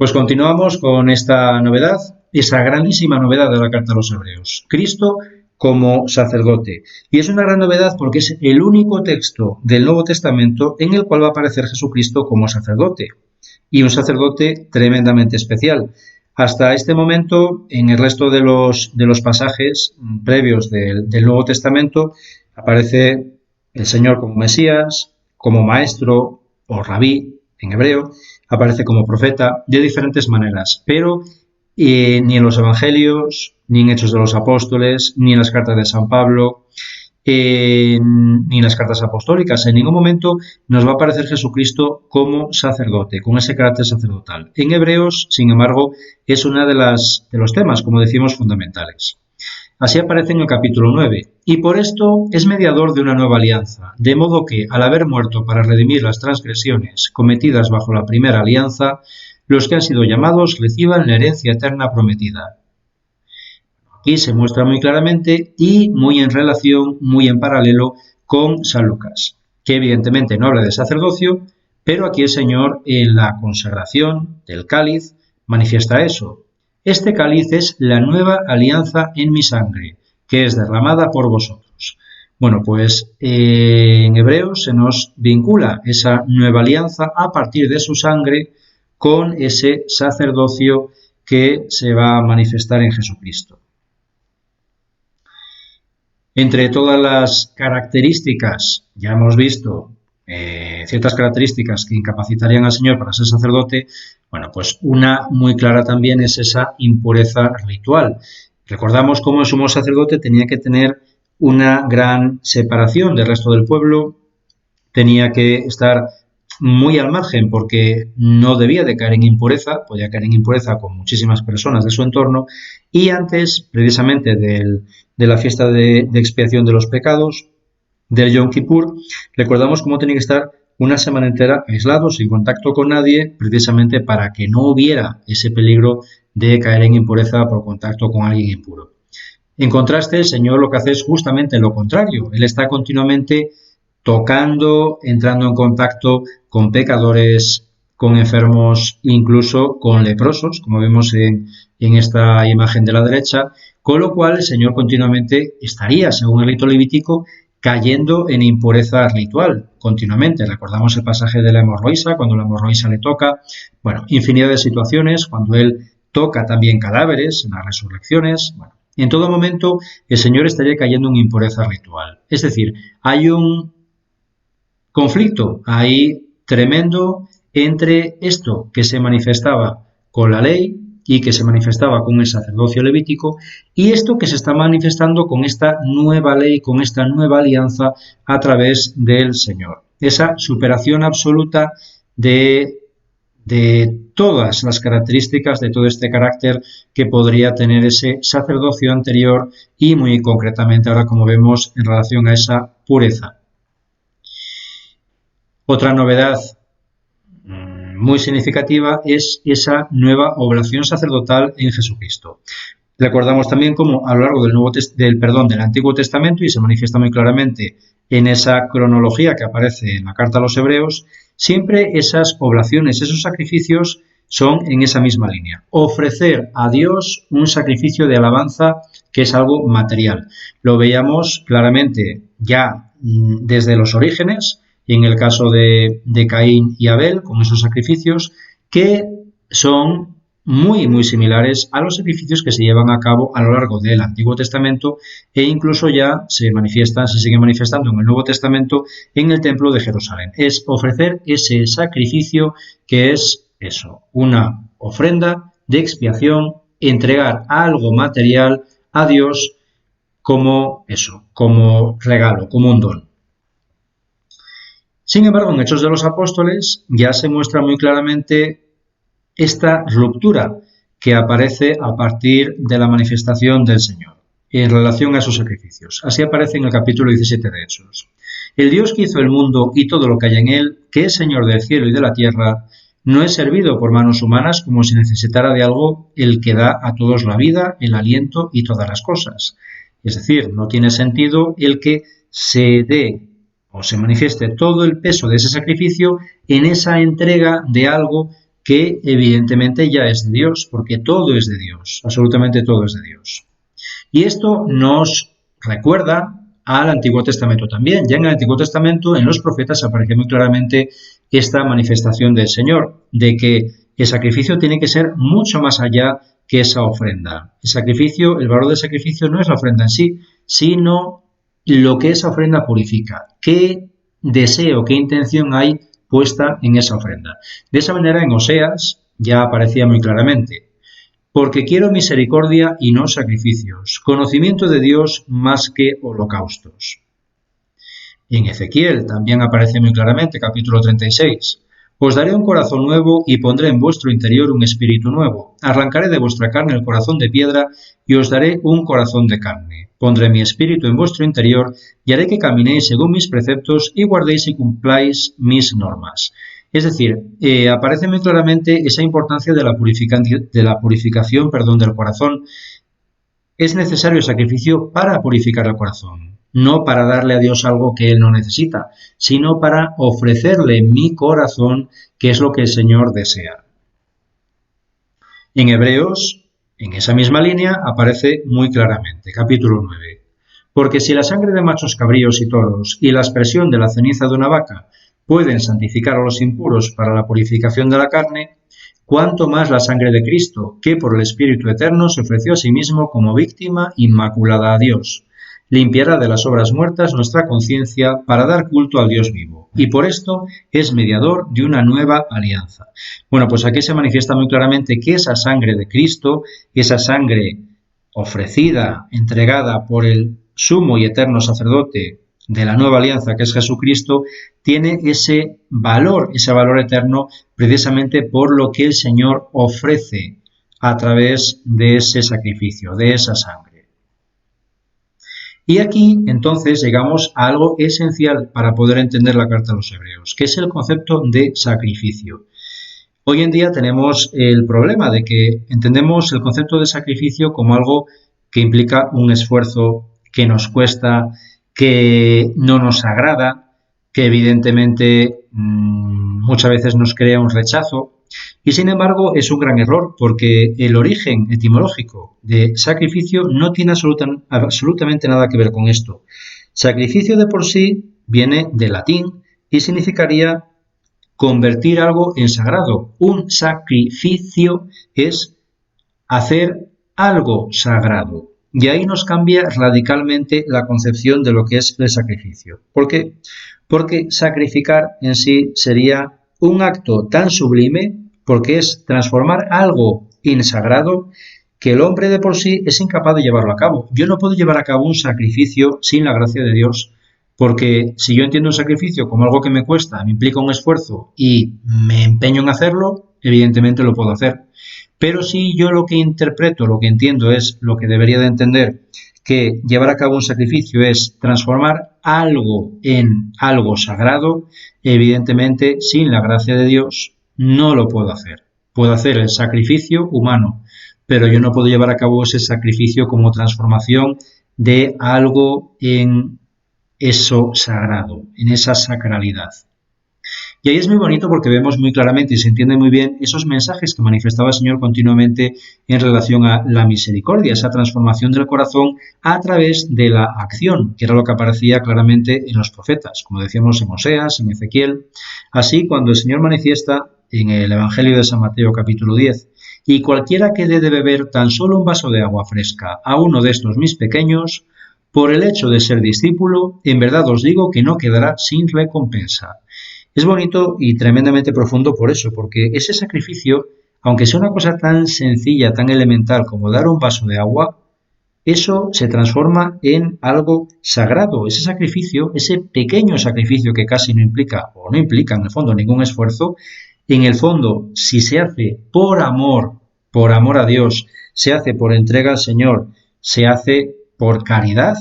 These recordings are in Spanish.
Pues continuamos con esta novedad, esa grandísima novedad de la carta a los Hebreos. Cristo como sacerdote. Y es una gran novedad porque es el único texto del Nuevo Testamento en el cual va a aparecer Jesucristo como sacerdote. Y un sacerdote tremendamente especial. Hasta este momento, en el resto de los pasajes previos del Nuevo Testamento, aparece el Señor como Mesías, como maestro o rabí en hebreo, aparece como profeta de diferentes maneras, pero ni en los Evangelios, ni en Hechos de los Apóstoles, ni en las cartas de San Pablo, ni en las cartas apostólicas, en ningún momento nos va a aparecer Jesucristo como sacerdote, con ese carácter sacerdotal. En Hebreos, sin embargo, es uno de los temas, como decimos, fundamentales. Así aparece en el capítulo 9, y por esto es mediador de una nueva alianza, de modo que, al haber muerto para redimir las transgresiones cometidas bajo la primera alianza, los que han sido llamados reciban la herencia eterna prometida. Aquí se muestra muy claramente y muy en relación, muy en paralelo con San Lucas, que evidentemente no habla de sacerdocio, pero aquí el Señor en la consagración del cáliz manifiesta eso. Este cáliz es la nueva alianza en mi sangre, que es derramada por vosotros. Bueno, pues en Hebreos se nos vincula esa nueva alianza a partir de su sangre con ese sacerdocio que se va a manifestar en Jesucristo. Entre todas las características, ya hemos visto ciertas características que incapacitarían al Señor para ser sacerdote, bueno, pues una muy clara también es esa impureza ritual. Recordamos cómo el sumo sacerdote tenía que tener una gran separación del resto del pueblo, tenía que estar muy al margen porque no debía de caer en impureza, podía caer en impureza con muchísimas personas de su entorno, y antes precisamente de la fiesta de expiación de los pecados, del Yom Kippur, recordamos cómo tenía que estar una semana entera aislado, sin contacto con nadie, precisamente para que no hubiera ese peligro de caer en impureza por contacto con alguien impuro. En contraste, el Señor lo que hace es justamente lo contrario. Él está continuamente tocando, entrando en contacto con pecadores, con enfermos, incluso con leprosos, como vemos en esta imagen de la derecha, con lo cual el Señor continuamente estaría, según el rito levítico, cayendo en impureza ritual continuamente. Recordamos el pasaje de la hemorroísa, cuando la hemorroísa le toca, bueno, infinidad de situaciones, cuando él toca también cadáveres en las resurrecciones, bueno, en todo momento el Señor estaría cayendo en impureza ritual. Es decir, hay un conflicto ahí tremendo entre esto que se manifestaba con la ley y que se manifestaba con el sacerdocio levítico y esto que se está manifestando con esta nueva ley, con esta nueva alianza a través del Señor. Esa superación absoluta de todas las características, de todo este carácter que podría tener ese sacerdocio anterior y muy concretamente ahora como vemos en relación a esa pureza. Otra novedad muy significativa es esa nueva oblación sacerdotal en Jesucristo. Recordamos también cómo a lo largo del Antiguo Testamento, y se manifiesta muy claramente en esa cronología que aparece en la carta a los Hebreos, siempre esas oblaciones, esos sacrificios son en esa misma línea. Ofrecer a Dios un sacrificio de alabanza que es algo material. Lo veíamos claramente ya desde los orígenes, en el caso de Caín y Abel, con esos sacrificios que son muy, muy similares a los sacrificios que se llevan a cabo a lo largo del Antiguo Testamento e incluso ya se siguen manifestando en el Nuevo Testamento en el Templo de Jerusalén. Es ofrecer ese sacrificio que es eso, una ofrenda de expiación, entregar algo material a Dios como eso, como regalo, como un don. Sin embargo, en Hechos de los Apóstoles ya se muestra muy claramente esta ruptura que aparece a partir de la manifestación del Señor en relación a esos sacrificios. Así aparece en el capítulo 17 de Hechos. El Dios que hizo el mundo y todo lo que hay en él, que es Señor del cielo y de la tierra, no es servido por manos humanas como si necesitara de algo el que da a todos la vida, el aliento y todas las cosas. Es decir, no tiene sentido el que se dé o se manifieste todo el peso de ese sacrificio en esa entrega de algo que evidentemente ya es de Dios, porque todo es de Dios, absolutamente todo es de Dios. Y esto nos recuerda al Antiguo Testamento también. Ya en el Antiguo Testamento, en los profetas, aparece muy claramente esta manifestación del Señor, de que el sacrificio tiene que ser mucho más allá que esa ofrenda. El sacrificio, el valor del sacrificio no es la ofrenda en sí, sino lo que esa ofrenda purifica. ¿Qué deseo, qué intención hay puesta en esa ofrenda? De esa manera, en Oseas ya aparecía muy claramente. Porque quiero misericordia y no sacrificios, conocimiento de Dios más que holocaustos. En Ezequiel también aparece muy claramente, capítulo 36. Os daré un corazón nuevo y pondré en vuestro interior un espíritu nuevo. Arrancaré de vuestra carne el corazón de piedra y os daré un corazón de carne. Pondré mi espíritu en vuestro interior y haré que caminéis según mis preceptos y guardéis y cumpláis mis normas. Es decir, aparece muy claramente esa importancia de la purificación del corazón. Es necesario el sacrificio para purificar el corazón, no para darle a Dios algo que Él no necesita, sino para ofrecerle mi corazón, que es lo que el Señor desea. En Hebreos, en esa misma línea, aparece muy claramente, capítulo 9. Porque si la sangre de machos cabríos y toros y la aspersión de la ceniza de una vaca pueden santificar a los impuros para la purificación de la carne, cuánto más la sangre de Cristo, que por el Espíritu Eterno se ofreció a sí mismo como víctima inmaculada a Dios, limpiará de las obras muertas nuestra conciencia para dar culto al Dios vivo, y por esto es mediador de una nueva alianza. Bueno, pues aquí se manifiesta muy claramente que esa sangre de Cristo, esa sangre ofrecida, entregada por el sumo y eterno sacerdote de la nueva alianza, que es Jesucristo, tiene ese valor eterno, precisamente por lo que el Señor ofrece a través de ese sacrificio, de esa sangre. Y aquí, entonces, llegamos a algo esencial para poder entender la carta a los Hebreos, que es el concepto de sacrificio. Hoy en día tenemos el problema de que entendemos el concepto de sacrificio como algo que implica un esfuerzo, que nos cuesta, que no nos agrada, que evidentemente muchas veces nos crea un rechazo. Y sin embargo es un gran error, porque el origen etimológico de sacrificio no tiene absolutamente nada que ver con esto. Sacrificio de por sí viene del latín y significaría convertir algo en sagrado. Un sacrificio es hacer algo sagrado. Y ahí nos cambia radicalmente la concepción de lo que es el sacrificio. ¿Por qué? Porque sacrificar en sí sería un acto tan sublime, porque es transformar algo en sagrado, que el hombre de por sí es incapaz de llevarlo a cabo. Yo no puedo llevar a cabo un sacrificio sin la gracia de Dios, porque si yo entiendo un sacrificio como algo que me cuesta, me implica un esfuerzo y me empeño en hacerlo, evidentemente lo puedo hacer. Pero si yo lo que interpreto, lo que entiendo es lo que debería de entender, que llevar a cabo un sacrificio es transformar algo en algo sagrado, evidentemente sin la gracia de Dios no lo puedo hacer. Puedo hacer el sacrificio humano, pero yo no puedo llevar a cabo ese sacrificio como transformación de algo en eso sagrado, en esa sacralidad. Y ahí es muy bonito porque vemos muy claramente y se entiende muy bien esos mensajes que manifestaba el Señor continuamente en relación a la misericordia, esa transformación del corazón a través de la acción, que era lo que aparecía claramente en los profetas, como decíamos en Oseas, en Ezequiel. Así, cuando el Señor manifiesta en el Evangelio de San Mateo capítulo 10, y cualquiera que dé de beber tan solo un vaso de agua fresca a uno de estos mis pequeños, por el hecho de ser discípulo, en verdad os digo que no quedará sin recompensa. Es bonito y tremendamente profundo por eso, porque ese sacrificio, aunque sea una cosa tan sencilla, tan elemental como dar un vaso de agua, eso se transforma en algo sagrado. Ese sacrificio, ese pequeño sacrificio que casi no implica, o no implica en el fondo ningún esfuerzo, en el fondo, si se hace por amor a Dios, se hace por entrega al Señor, se hace por caridad,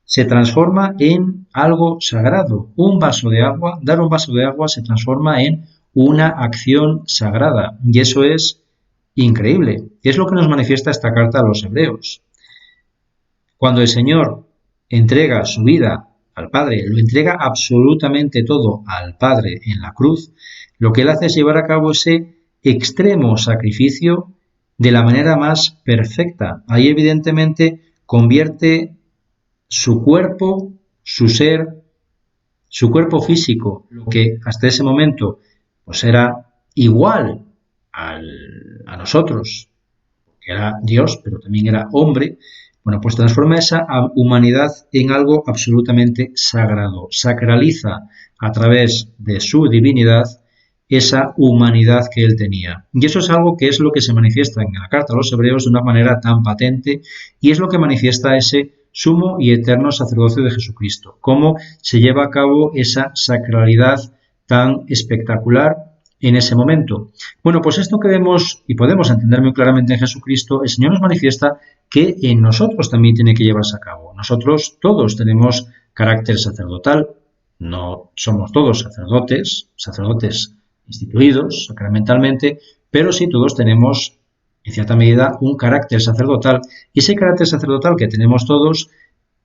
se transforma en algo sagrado. Un vaso de agua, dar un vaso de agua se transforma en una acción sagrada. Y eso es increíble. Es lo que nos manifiesta esta carta a los Hebreos. Cuando el Señor entrega su vida al Padre, lo entrega absolutamente todo al Padre en la cruz, lo que Él hace es llevar a cabo ese extremo sacrificio de la manera más perfecta. Ahí evidentemente convierte su cuerpo, su ser, su cuerpo físico, lo que hasta ese momento pues era igual a nosotros, que era Dios, pero también era hombre, bueno, pues transforma esa humanidad en algo absolutamente sagrado, sacraliza a través de su divinidad esa humanidad que él tenía. Y eso es algo que es lo que se manifiesta en la carta a los Hebreos de una manera tan patente y es lo que manifiesta ese sumo y eterno sacerdocio de Jesucristo, cómo se lleva a cabo esa sacralidad tan espectacular en ese momento. Bueno, pues esto que vemos y podemos entender muy claramente en Jesucristo, el Señor nos manifiesta que en nosotros también tiene que llevarse a cabo. Nosotros todos tenemos carácter sacerdotal, no somos todos sacerdotes instituidos sacramentalmente, pero sí todos tenemos en cierta medida un carácter sacerdotal y ese carácter sacerdotal que tenemos todos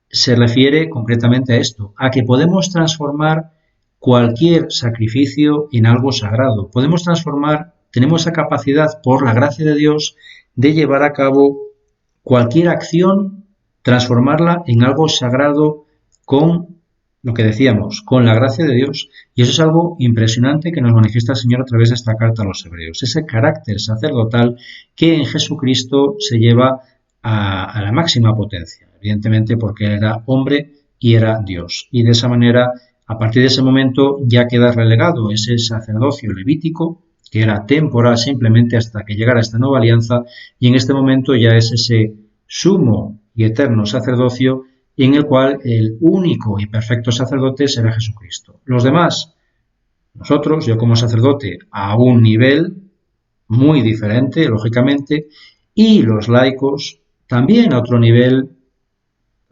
se refiere concretamente a esto, a que podemos transformar cualquier sacrificio en algo sagrado. Podemos transformar, tenemos esa capacidad por la gracia de Dios de llevar a cabo cualquier acción, transformarla en algo sagrado con lo que decíamos, con la gracia de Dios. Y eso es algo impresionante que nos manifiesta el Señor a través de esta carta a los Hebreos. Ese carácter sacerdotal que en Jesucristo se lleva a la máxima potencia, evidentemente porque era hombre y era Dios. Y de esa manera, a partir de ese momento, ya queda relegado ese sacerdocio levítico, que era temporal simplemente hasta que llegara esta nueva alianza, y en este momento ya es ese sumo y eterno sacerdocio en el cual el único y perfecto sacerdote será Jesucristo. Los demás, nosotros, yo como sacerdote, a un nivel muy diferente, lógicamente, y los laicos también a otro nivel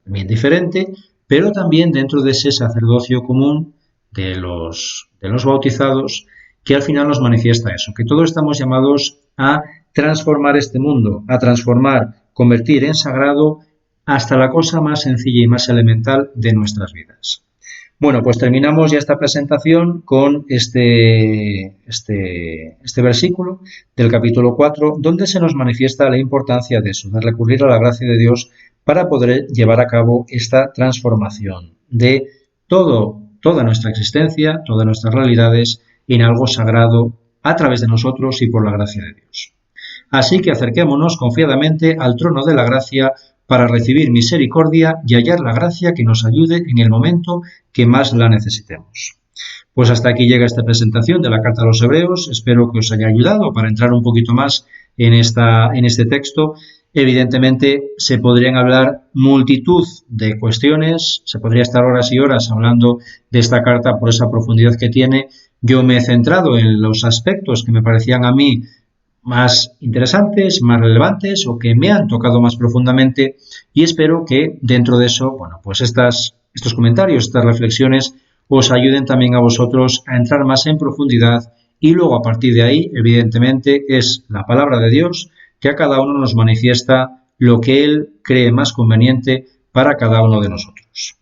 bien diferente, pero también dentro de ese sacerdocio común de los bautizados, que al final nos manifiesta eso, que todos estamos llamados a transformar este mundo, a transformar, convertir en sagrado hasta la cosa más sencilla y más elemental de nuestras vidas. Bueno, pues terminamos ya esta presentación con este versículo del capítulo 4, donde se nos manifiesta la importancia de eso, de recurrir a la gracia de Dios para poder llevar a cabo esta transformación de toda nuestra existencia, todas nuestras realidades en algo sagrado a través de nosotros y por la gracia de Dios. Así que acerquémonos confiadamente al trono de la gracia para recibir misericordia y hallar la gracia que nos ayude en el momento que más la necesitemos. Pues hasta aquí llega esta presentación de la carta a los Hebreos. Espero que os haya ayudado para entrar un poquito más en este texto. Evidentemente se podrían hablar multitud de cuestiones, se podría estar horas y horas hablando de esta carta por esa profundidad que tiene. Yo me he centrado en los aspectos que me parecían a mí más interesantes, más relevantes o que me han tocado más profundamente y espero que dentro de eso, bueno, pues estos comentarios, estas reflexiones os ayuden también a vosotros a entrar más en profundidad y luego a partir de ahí, evidentemente, es la palabra de Dios que a cada uno nos manifiesta lo que Él cree más conveniente para cada uno de nosotros.